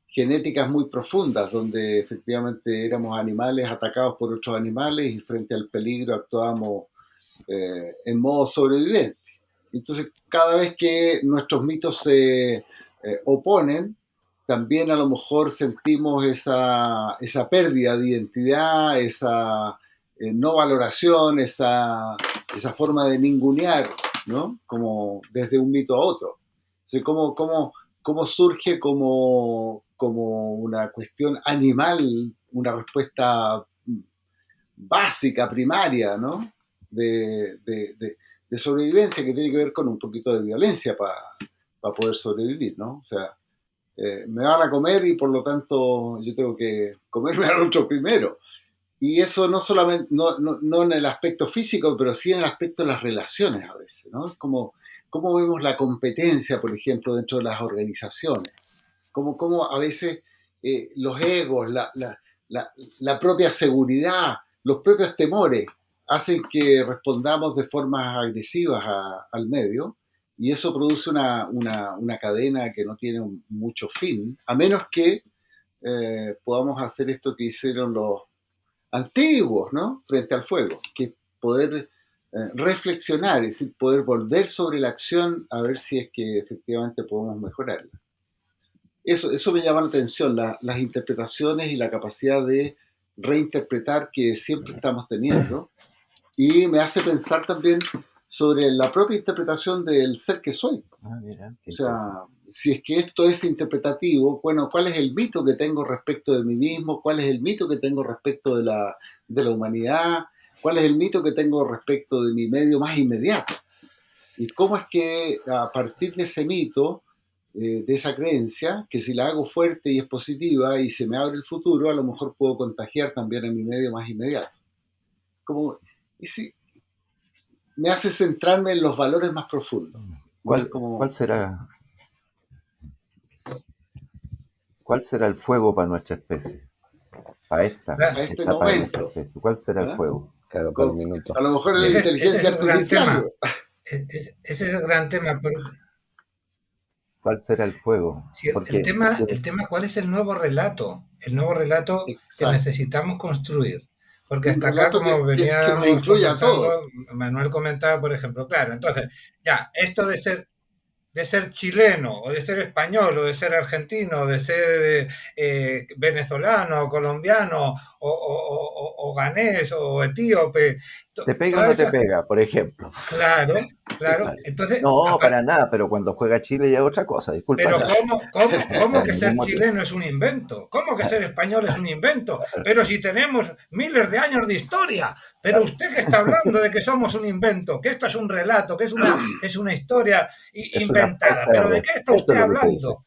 genéticas muy profundas, donde efectivamente éramos animales atacados por otros animales y frente al peligro actuábamos en modo sobreviviente. Entonces, cada vez que nuestros mitos se oponen, también a lo mejor sentimos esa pérdida de identidad, esa no valoración, esa forma de ningunear, ¿no? Como desde un mito a otro. Entonces, ¿cómo surge como una cuestión animal, una respuesta básica, primaria, ¿no? De sobrevivencia que tiene que ver con un poquito de violencia para poder sobrevivir, ¿no? O sea, me van a comer y por lo tanto yo tengo que comerme al otro primero. Y eso no solamente, no en el aspecto físico, pero sí en el aspecto de las relaciones a veces, ¿no? Como cómo vemos la competencia, por ejemplo, dentro de las organizaciones. Cómo a veces los egos, la propia seguridad, los propios temores hacen que respondamos de formas agresivas al medio. Y eso produce una cadena que no tiene mucho fin, a menos que podamos hacer esto que hicieron los antiguos, ¿no? Frente al fuego, que es poder reflexionar, es decir, poder volver sobre la acción a ver si es que efectivamente podemos mejorarla. Eso me llama la atención, las interpretaciones y la capacidad de reinterpretar que siempre estamos teniendo. Y me hace pensar también sobre la propia interpretación del ser que soy. Mira, o sea, si es que esto es interpretativo, bueno, ¿cuál es el mito que tengo respecto de mí mismo? ¿Cuál es el mito que tengo respecto de la humanidad? ¿Cuál es el mito que tengo respecto de mi medio más inmediato? Y cómo es que a partir de ese mito, de esa creencia, que si la hago fuerte y es positiva y se me abre el futuro, a lo mejor puedo contagiar también en mi medio más inmediato. Y si me hace centrarme en los valores más profundos. ¿Cuál será el fuego para nuestra especie? Para este momento. ¿Cuál será el fuego? Claro, por el minuto. A lo mejor es la inteligencia artificial. Ese es el gran tema. ¿Cuál será el fuego? Sí, el tema, ¿cuál es el nuevo relato? El nuevo relato que necesitamos construir. Porque hasta acá, como veníamos conversando, Manuel comentaba, por ejemplo, claro, entonces, ya, esto de ser chileno, o de ser español, o de ser argentino, o de ser venezolano, o colombiano, o ganés, o etíope, ¿Te pega o todas no te esas, pega, por ejemplo? claro, claro. Entonces, No, para nada, pero cuando juega Chile ya es otra cosa, disculpa. pero ¿cómo que Al ser mismo tiempo. chileno es un invento? ¿Cómo que ser español es un invento? Pero si tenemos miles de años de historia. Pero usted que está hablando de que somos un invento, que esto es un relato, que es una historia Es una inventada. falta de ¿Pero de qué está respeto usted lo que usted dice. hablando?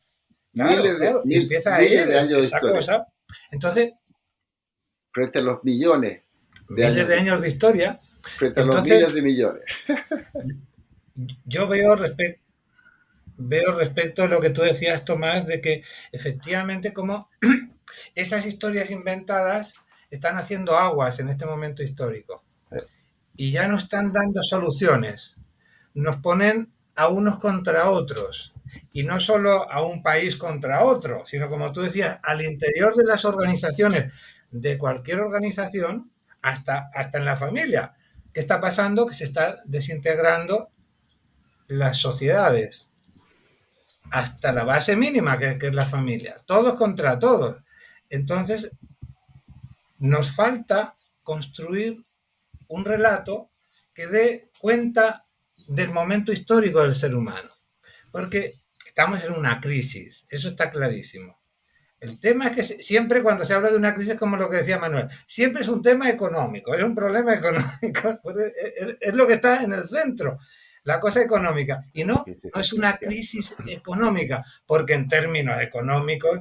Claro, claro. Y empieza ahí Miles de años de esa historia, cosa. Entonces, frente a los millones de miles años de años de historia. frente a los Entonces, miles de millones. yo veo respecto a lo que tú decías, Tomás, de que efectivamente como esas historias inventadas están haciendo aguas en este momento histórico y ya no están dando soluciones. Nos ponen a unos contra otros y no solo a un país contra otro, sino como tú decías, al interior de las organizaciones, de cualquier organización, hasta en la familia. ¿Qué está pasando? Que se está desintegrando las sociedades hasta la base mínima que es la familia, todos contra todos. Entonces, nos falta construir un relato que dé cuenta del momento histórico del ser humano, porque estamos en una crisis, eso está clarísimo. El tema es que siempre cuando se habla de una crisis, como lo que decía Manuel, siempre es un tema económico, es un problema económico, es lo que está en el centro, la cosa económica. Y no es una crisis económica, porque en términos económicos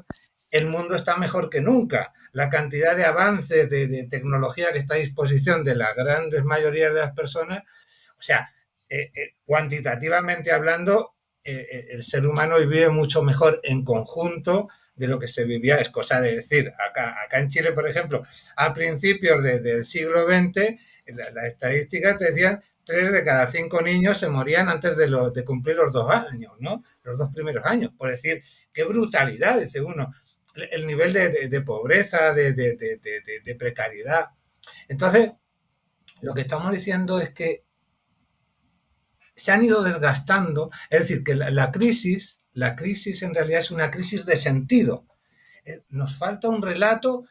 el mundo está mejor que nunca. La cantidad de avances de tecnología que está a disposición de la gran mayoría de las personas, o sea, cuantitativamente hablando, el ser humano vive mucho mejor en conjunto de lo que se vivía, es cosa de decir. Acá en Chile, por ejemplo, a principios del siglo XX, las estadísticas te decían 3 de cada 5 niños se morían antes de cumplir los 2 años, ¿no? Los 2 primeros años. Por decir, qué brutalidad, dice uno. El nivel de pobreza, de precariedad. Entonces, lo que estamos diciendo es que se han ido desgastando, es decir, que la crisis en realidad es una crisis de sentido. Nos falta un relato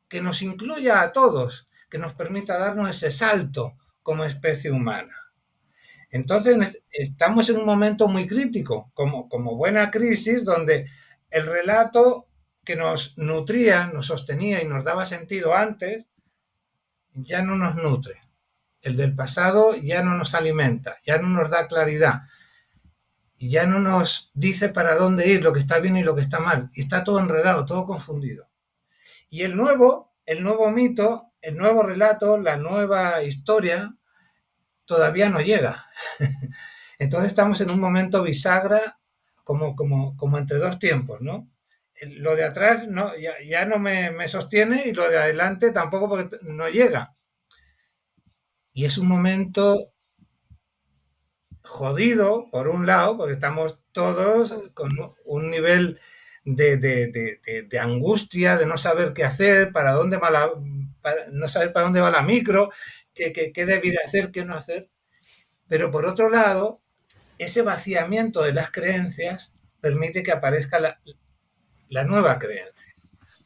que nos incluya a todos, que nos permita darnos ese salto como especie humana. Entonces estamos en un momento muy crítico, como buena crisis, donde el relato que nos nutría, nos sostenía y nos daba sentido antes, ya no nos nutre. El del pasado ya no nos alimenta, ya no nos da claridad, ya no nos dice para dónde ir, lo que está bien y lo que está mal. Y está todo enredado, todo confundido. Y el nuevo mito, el nuevo relato, la nueva historia, todavía no llega. Entonces estamos en un momento bisagra, como entre dos tiempos, ¿no? Lo de atrás no, ya no me sostiene y lo de adelante tampoco porque no llega. Y es un momento jodido, por un lado, porque estamos todos con un nivel de angustia, de no saber qué hacer, no saber para dónde va la micro, qué debería hacer, qué no hacer. Pero por otro lado, ese vaciamiento de las creencias permite que aparezca la nueva creencia.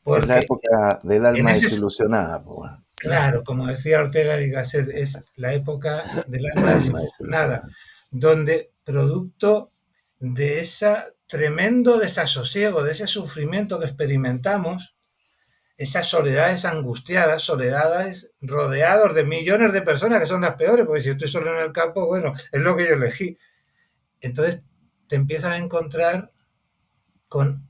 Es la época del alma desilusionada. Claro, como decía Ortega y Gasset, es la época del alma desilusionada, donde producto de ese tremendo desasosiego, de ese sufrimiento que experimentamos, esas soledades angustiadas, soledades rodeados de millones de personas que son las peores, porque si estoy solo en el campo, bueno, es lo que yo elegí. Entonces te empiezas a encontrar con,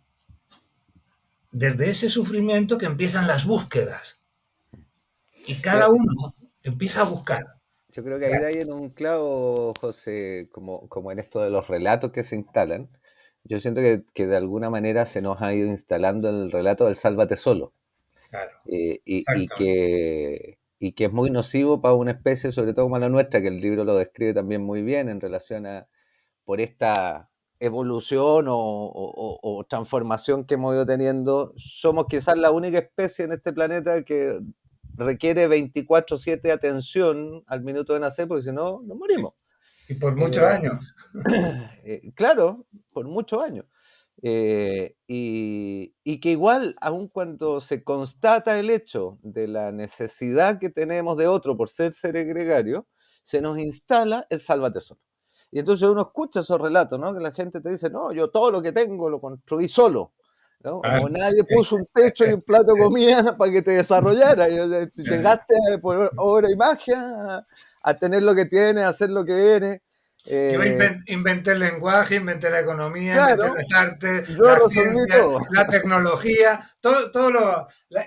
desde ese sufrimiento que empiezan las búsquedas. Y cada uno empieza a buscar. Yo creo que ahí da en un clavo, José, como en esto de los relatos que se instalan. Yo siento que de alguna manera se nos ha ido instalando el relato del sálvate solo. Claro. Y que es muy nocivo para una especie, sobre todo como la nuestra, que el libro lo describe también muy bien en relación a por esta evolución o transformación que hemos ido teniendo. Somos quizás la única especie en este planeta que requiere 24/7 atención al minuto de nacer, porque si no, nos morimos. Y por muchos años. Claro, por muchos años. Y que igual, aun cuando se constata el hecho de la necesidad que tenemos de otro por ser seres gregarios, se nos instala el sálvate solo. Y entonces uno escucha esos relatos, ¿no? Que la gente te dice, no, yo todo lo que tengo lo construí solo, ¿no? O nadie puso un techo y un plato de comida para que te desarrollara. Llegaste por obra y magia a tener lo que tienes, a hacer lo que eres. Yo inventé el lenguaje, inventé la economía, Claro, inventé las artes, yo la resolví ciencia, todo. la tecnología,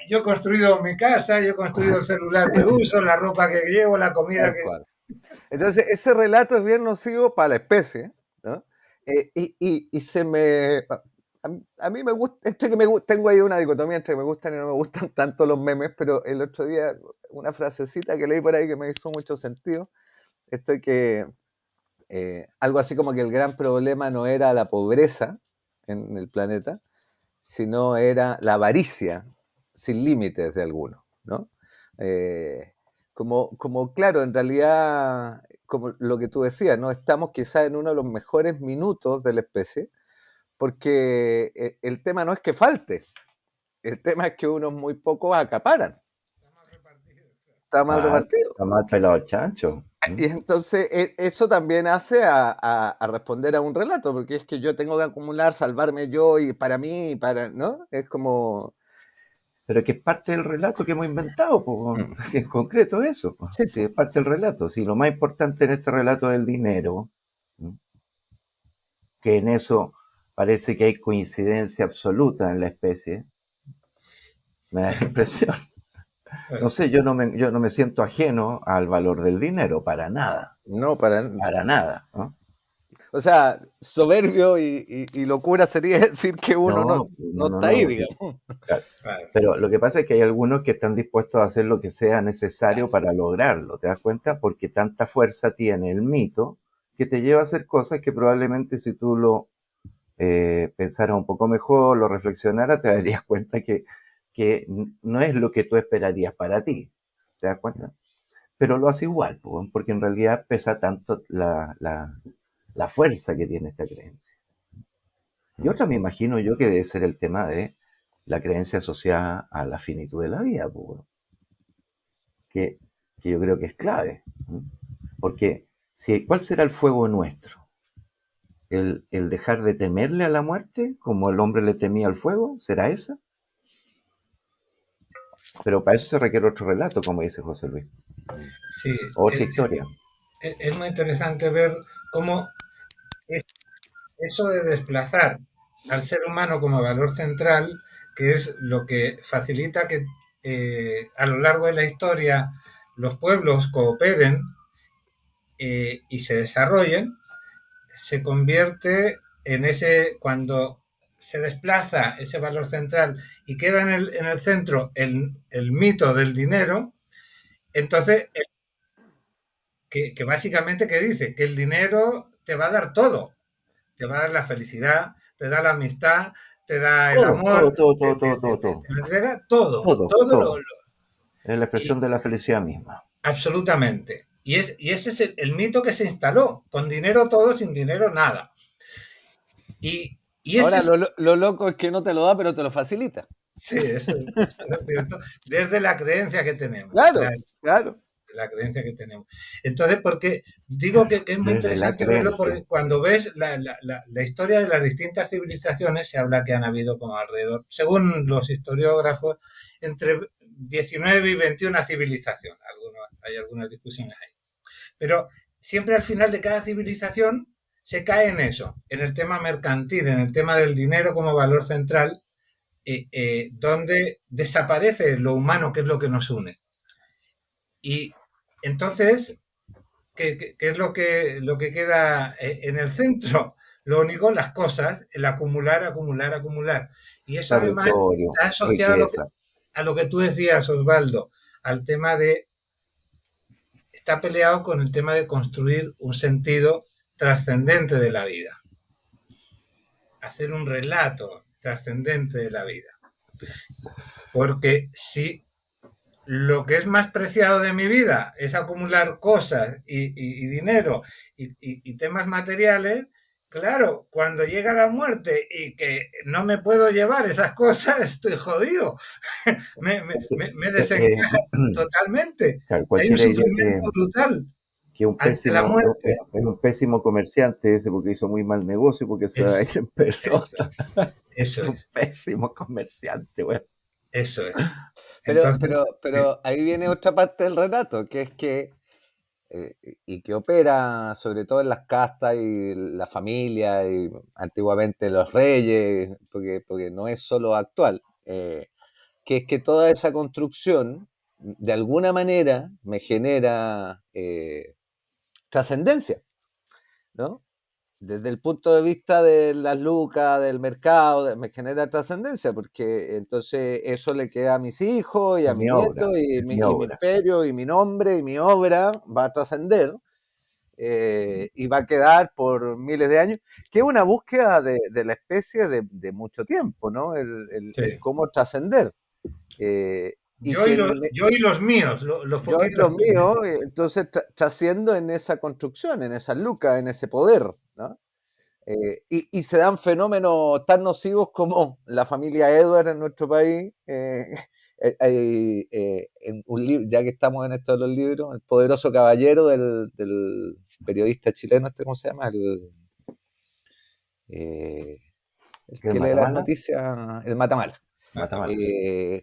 yo he construido mi casa, yo he construido el celular que uso, la ropa que llevo, la comida Tal que... cual. Entonces, ese relato es bien nocivo para la especie, ¿no? Y se me... A mí me gusta, tengo ahí una dicotomía entre que me gustan y no me gustan tanto los memes, pero el otro día una frasecita que leí por ahí que me hizo mucho sentido, esto que algo así como que el gran problema no era la pobreza en el planeta, sino era la avaricia sin límites de algunos, ¿no? Eh, claro, en realidad, como lo que tú decías, ¿no? Estamos quizás en uno de los mejores minutos de la especie, porque el tema no es que falte, el tema es que unos muy pocos acaparan. Está mal repartido. Está mal pelado el chancho. Y entonces eso también hace a responder a un relato, porque es que yo tengo que acumular, salvarme yo y para mí, ¿no? Es como... Pero que es parte del relato que hemos inventado, pues, en concreto eso. Sí, Sí, es parte del relato. Si lo más importante en este relato es el dinero, que en eso parece que hay coincidencia absoluta en la especie, me da la impresión. No sé, yo no me siento ajeno al valor del dinero, para nada. No, Para nada, ¿no? O sea, soberbio y locura sería decir que uno no está ahí, digamos. Claro. Pero lo que pasa es que hay algunos que están dispuestos a hacer lo que sea necesario para lograrlo, ¿te das cuenta? Porque tanta fuerza tiene el mito que te lleva a hacer cosas que probablemente si tú lo pensaras un poco mejor, lo reflexionaras, te darías cuenta que no es lo que tú esperarías para ti, ¿te das cuenta? Pero lo hace igual, porque en realidad pesa tanto la fuerza que tiene esta creencia. Y otra me imagino yo que debe ser el tema de la creencia asociada a la finitud de la vida, que yo creo que es clave. Porque, ¿cuál será el fuego nuestro? ¿El dejar de temerle a la muerte como el hombre le temía al fuego? ¿Será esa? Pero para eso se requiere otro relato, como dice José Luis. Sí, Otra historia. es muy interesante ver cómo eso de desplazar al ser humano como valor central, que es lo que facilita que a lo largo de la historia los pueblos cooperen y se desarrollen, se convierte en ese, cuando se desplaza ese valor central y queda en el centro el mito del dinero, entonces, que básicamente, ¿qué dice? Que el dinero te va a dar todo, te va a dar la felicidad, te da la amistad, te da el amor, te entrega todo, Todo. lo, Es la expresión y, de la felicidad misma. absolutamente. Y ese es el mito que se instaló. Con dinero todo, sin dinero nada. Y Ahora, ese es, lo loco es que no te lo da, pero te lo facilita. sí, eso es cierto, desde la creencia que tenemos. Claro. La creencia que tenemos. Entonces, porque digo que es muy Desde la interesante verlo, creencia. porque cuando ves la historia de las distintas civilizaciones, se habla que han habido como alrededor, según los historiógrafos, entre 19 y 21 civilizaciones. Hay algunas discusiones ahí. Pero siempre al final de cada civilización se cae en eso, en el tema mercantil, en el tema del dinero como valor central, donde desaparece lo humano, que es lo que nos une. Y entonces, ¿qué es lo que queda en el centro? Lo único, las cosas, el acumular, acumular, acumular. Y eso además Territorio, está asociado riqueza. a lo que tú decías, Osvaldo, al tema de, está peleado con el tema de construir un sentido trascendente de la vida. Hacer un relato trascendente de la vida. Porque si lo que es más preciado de mi vida es acumular cosas y dinero y temas materiales, claro, cuando llega la muerte y que no me puedo llevar esas cosas, estoy jodido. Me desencaja totalmente. Claro, Y hay un cualquiera diría sufrimiento brutal que ante la muerte. es un pésimo comerciante ese porque hizo muy mal negocio, porque se va a ir Es, en perdón. es, eso Es un es, pésimo comerciante, güey. eso es. Pero, Entonces, pero, pero ahí viene otra parte del relato, que es que, y que opera sobre todo en las castas y la familia, y antiguamente los reyes, porque no es solo actual, que es que toda esa construcción, de alguna manera, me genera trascendencia, ¿no? Desde el punto de vista de las lucas, del mercado, me genera trascendencia, porque entonces eso le queda a mis hijos y a Es mis mi obra, nietos, es mi y mi obra. imperio y mi nombre y mi obra va a trascender, y va a quedar por miles de años, que es una búsqueda de la especie de mucho tiempo, ¿no? El sí. cómo trascender. Y que Yo y los míos, los yo y poquitos los que me... míos, entonces trasciendo en esa construcción, en esa luca, en ese poder, ¿no? Y se dan fenómenos tan nocivos como la familia Edward en nuestro país. En ya que estamos en esto de los libros, El poderoso caballero del periodista chileno, ¿cómo se llama? Eh, el ¿Que el que lee las Matamala? noticias, el Matamala. Matamala.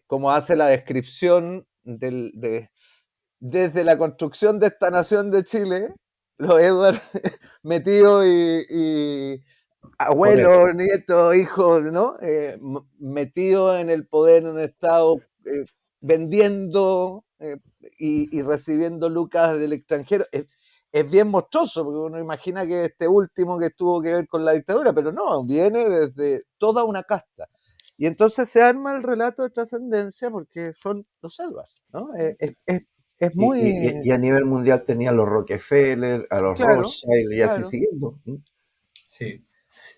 Cómo hace la descripción desde la construcción de esta nación de Chile, los Edward metidos y Por él. abuelos, nietos, hijos, ¿no? Metidos en el poder en un estado, vendiendo, y recibiendo lucas del extranjero. Es bien monstruoso, porque uno imagina que este último que tuvo que ver con la dictadura, pero no, viene desde toda una casta. Y entonces se arma el relato de trascendencia porque son los selvas, ¿no? Es muy... Y a nivel mundial tenía a los Rockefeller, a los Claro, Rothschild y así claro. siguiendo. Sí,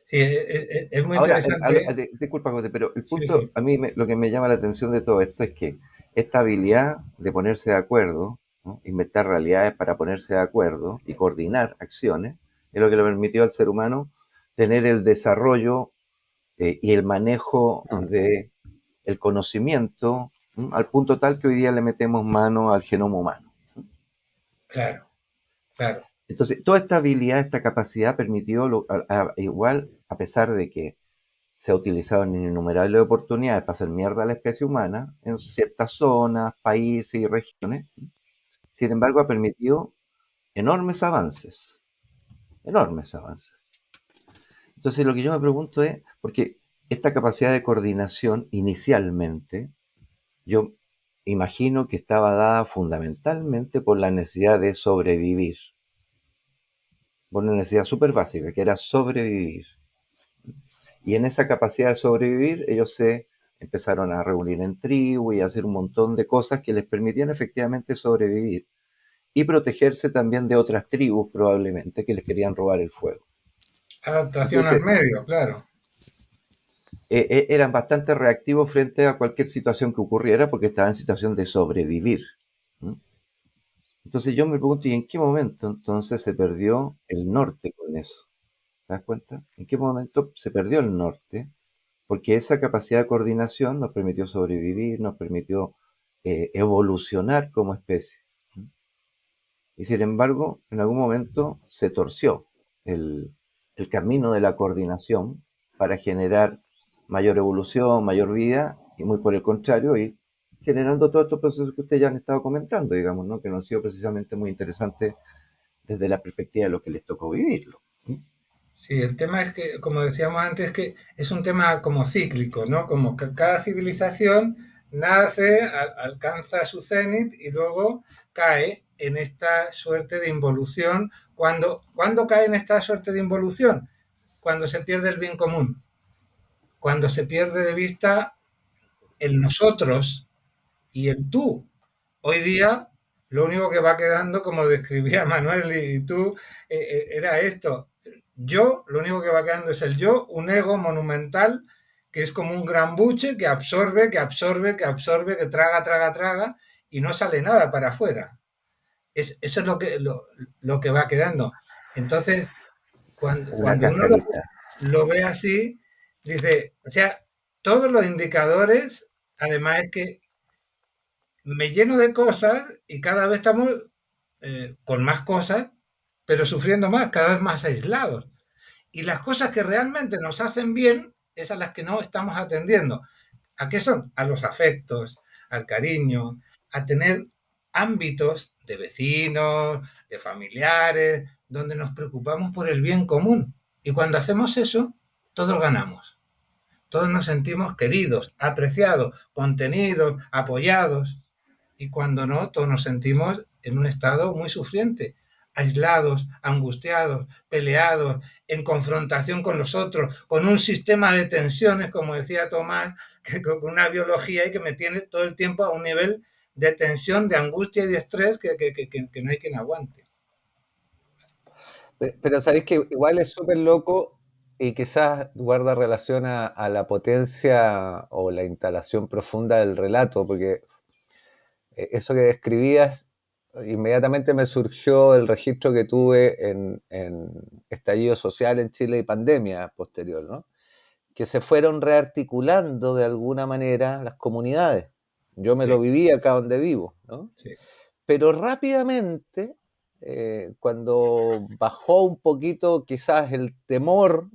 sí, es muy Ahora, interesante. disculpa, José, pero el Sí, punto, sí, a mí lo que me llama la atención de todo esto es que esta habilidad de ponerse de acuerdo, ¿no? Inventar realidades para ponerse de acuerdo y coordinar acciones, es lo que le permitió al ser humano tener el desarrollo y el manejo Ah, de el conocimiento, ¿no? Al punto tal que hoy día le metemos mano al genoma humano. claro, claro. Entonces, toda esta habilidad, esta capacidad permitió, igual, a pesar de que se ha utilizado en innumerables oportunidades para hacer mierda a la especie humana en ciertas zonas, países y regiones. Sin embargo, ha permitido enormes avances, enormes avances. Entonces, lo que yo me pregunto es, porque esta capacidad de coordinación inicialmente, yo imagino que estaba dada fundamentalmente por la necesidad de sobrevivir, por una necesidad súper básica, que era sobrevivir. Y en esa capacidad de sobrevivir, ellos se empezaron a reunir en tribu y a hacer un montón de cosas que les permitían efectivamente sobrevivir y protegerse también de otras tribus probablemente que les querían robar el fuego. Adaptación al Entonces, medio, claro. eran bastante reactivos frente a cualquier situación que ocurriera porque estaban en situación de sobrevivir. ¿Mm? Entonces yo me pregunto, ¿y en qué momento entonces se perdió el norte con eso? ¿Te das cuenta? ¿En qué momento se perdió el norte? Porque esa capacidad de coordinación nos permitió sobrevivir, nos permitió evolucionar como especie. Y sin embargo, en algún momento se torció el, el camino de la coordinación para generar mayor evolución, mayor vida, y muy por el contrario, ir generando todos estos procesos que ustedes ya han estado comentando, digamos, ¿no? Que no han sido precisamente muy interesantes desde la perspectiva de lo que les tocó vivirlo. Sí, el tema es que, como decíamos antes, que es un tema como cíclico, ¿no? Como que cada civilización nace, alcanza su cenit y luego cae en esta suerte de involución. ¿Cuándo cae en esta suerte de involución? Cuando se pierde el bien común, cuando se pierde de vista el nosotros y el tú. Hoy día lo único que va quedando, como describía Manuel y tú, era esto. Yo, lo único que va quedando es el yo, un ego monumental que es como un gran buche que absorbe, que absorbe, que absorbe, que traga, traga, traga y no sale nada para afuera. Eso es lo que va quedando. Entonces, Cuando Una uno cascarita. lo ve así, dice, o sea, todos los indicadores, además es que me lleno de cosas y cada vez estamos con más cosas, pero sufriendo más, cada vez más aislados. Y las cosas que realmente nos hacen bien es a las que no estamos atendiendo. ¿A qué son? A los afectos, al cariño, a tener ámbitos de vecinos, de familiares, donde nos preocupamos por el bien común. Y cuando hacemos eso, todos ganamos. Todos nos sentimos queridos, apreciados, contenidos, apoyados. Y cuando no, todos nos sentimos en un estado muy sufriente, aislados, angustiados, peleados, en confrontación con los otros, con un sistema de tensiones, como decía Tomás, que con una biología y que me tiene todo el tiempo a un nivel de tensión, de angustia y de estrés que no hay quien aguante. Pero sabéis que igual es súper loco y quizás guarda relación a la potencia o la instalación profunda del relato, porque eso que describías, inmediatamente me surgió el registro que tuve en estallido social en Chile y pandemia posterior, ¿no? Que se fueron rearticulando de alguna manera las comunidades. Yo me lo viví acá donde vivo, ¿no? Sí. Pero rápidamente, cuando bajó un poquito quizás el temor,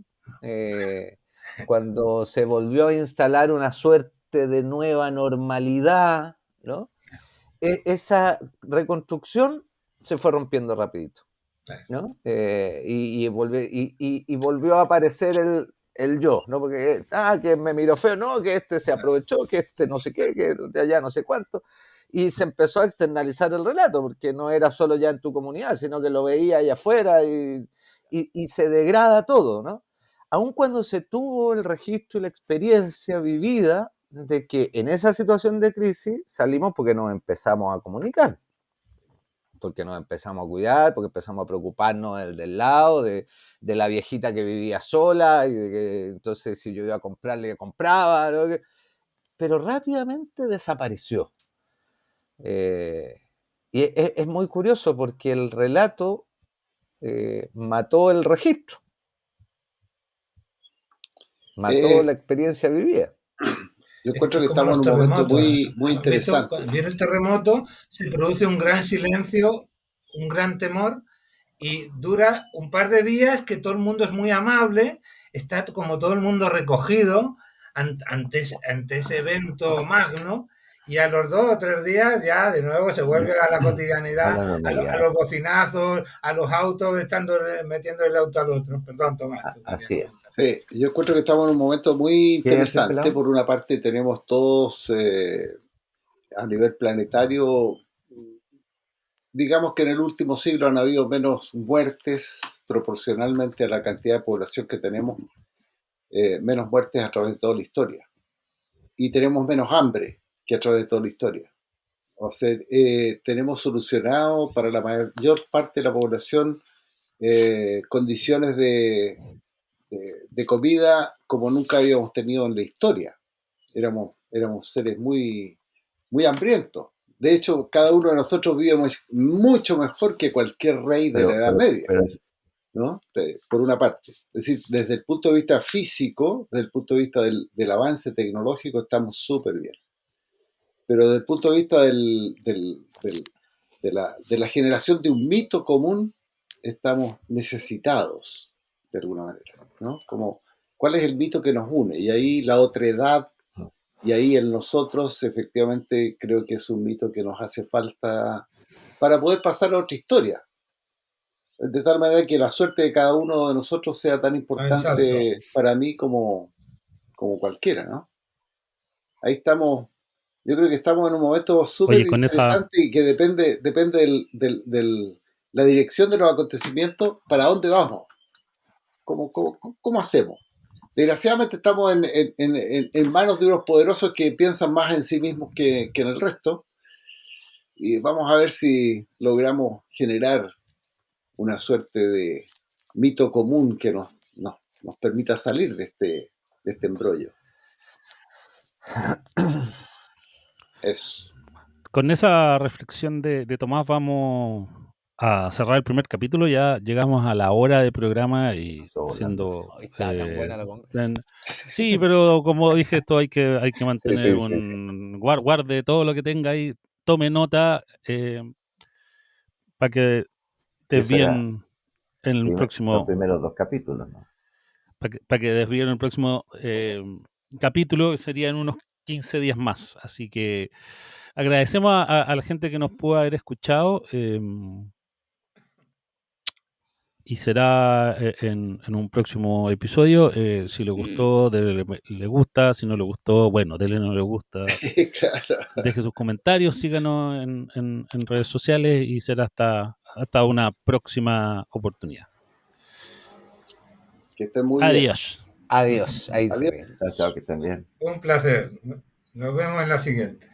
cuando se volvió a instalar una suerte de nueva normalidad, ¿no? Esa reconstrucción se fue rompiendo rapidito, ¿no? Y volvió a aparecer el yo, ¿no? Porque, que me miró feo, no, que este se aprovechó, que este no sé qué, que de allá no sé cuánto. Y se empezó a externalizar el relato, porque no era solo ya en tu comunidad, sino que lo veía allá afuera y se degrada todo, ¿no? Aun cuando se tuvo el registro y la experiencia vivida de que en esa situación de crisis salimos porque nos empezamos a comunicar, porque nos empezamos a cuidar, porque empezamos a preocuparnos del lado, de la viejita que vivía sola, y de que entonces si yo iba a comprarle, le compraba, ¿no? Pero rápidamente desapareció. Y es muy curioso porque el relato mató el registro, mató la experiencia vivida. Yo encuentro que como estamos en los un momento terremotos. muy interesante. Cuando viene el terremoto, se produce un gran silencio, un gran temor, y dura un par de días que todo el mundo es muy amable, está como todo el mundo recogido ante ese evento magno, y a los 2 o 3 días ya de nuevo se vuelve a la A cotidianidad, la a normalidad. los bocinazos, a los autos, metiendo el auto al otro. Perdón, Tomás. Así es. Sí, yo encuentro que estamos en un momento muy ¿Quieres decir, interesante. pelado? Por una parte tenemos todos a nivel planetario, digamos que en el último siglo han habido menos muertes proporcionalmente a la cantidad de población que tenemos, menos muertes a través de toda la historia. Y tenemos menos hambre que a través de toda la historia. O sea, tenemos solucionado para la mayor parte de la población condiciones de comida como nunca habíamos tenido en la historia. Éramos seres muy, muy hambrientos. De hecho, cada uno de nosotros vive mucho mejor que cualquier rey de la Edad Media, ¿no? Por una parte. Es decir, desde el punto de vista físico, desde el punto de vista del avance tecnológico, estamos súper bien. Pero desde el punto de vista de la generación de un mito común, estamos necesitados, de alguna manera, ¿no? Como, ¿cuál es el mito que nos une? Y ahí la otredad, y ahí el nosotros, efectivamente, creo que es un mito que nos hace falta para poder pasar a otra historia. De tal manera que la suerte de cada uno de nosotros sea tan importante para mí como cualquiera, ¿no? Ahí estamos. Yo creo que estamos en un momento súper interesante y que depende de la dirección de los acontecimientos, para dónde vamos, cómo hacemos. Desgraciadamente estamos en manos de unos poderosos que piensan más en sí mismos que en el resto, y vamos a ver si logramos generar una suerte de mito común que nos permita salir de este embrollo. Eso. Con esa reflexión de Tomás vamos a cerrar el primer capítulo. Ya llegamos a la hora de programa y Pasó volando. siendo... Ay, está tan buena la conga. Sí, pero como dije, esto hay que mantener sí. guarde todo lo que tenga ahí, tome nota para que Eso era desvíen en el los próximo... primeros 2 capítulos, ¿no? Para que desvíen el próximo capítulo, sería en unos 15 días más. Así que agradecemos a la gente que nos pudo haber escuchado y será en un próximo episodio. Si le gustó, le gusta. Si no le gustó, bueno, dele no le gusta. Claro. Deje sus comentarios, síganos en redes sociales y será hasta una próxima oportunidad. Que estén muy bien. Adiós. Adiós. Ahí se Adiós. ve. Chao, que estén bien. Un placer. Nos vemos en la siguiente.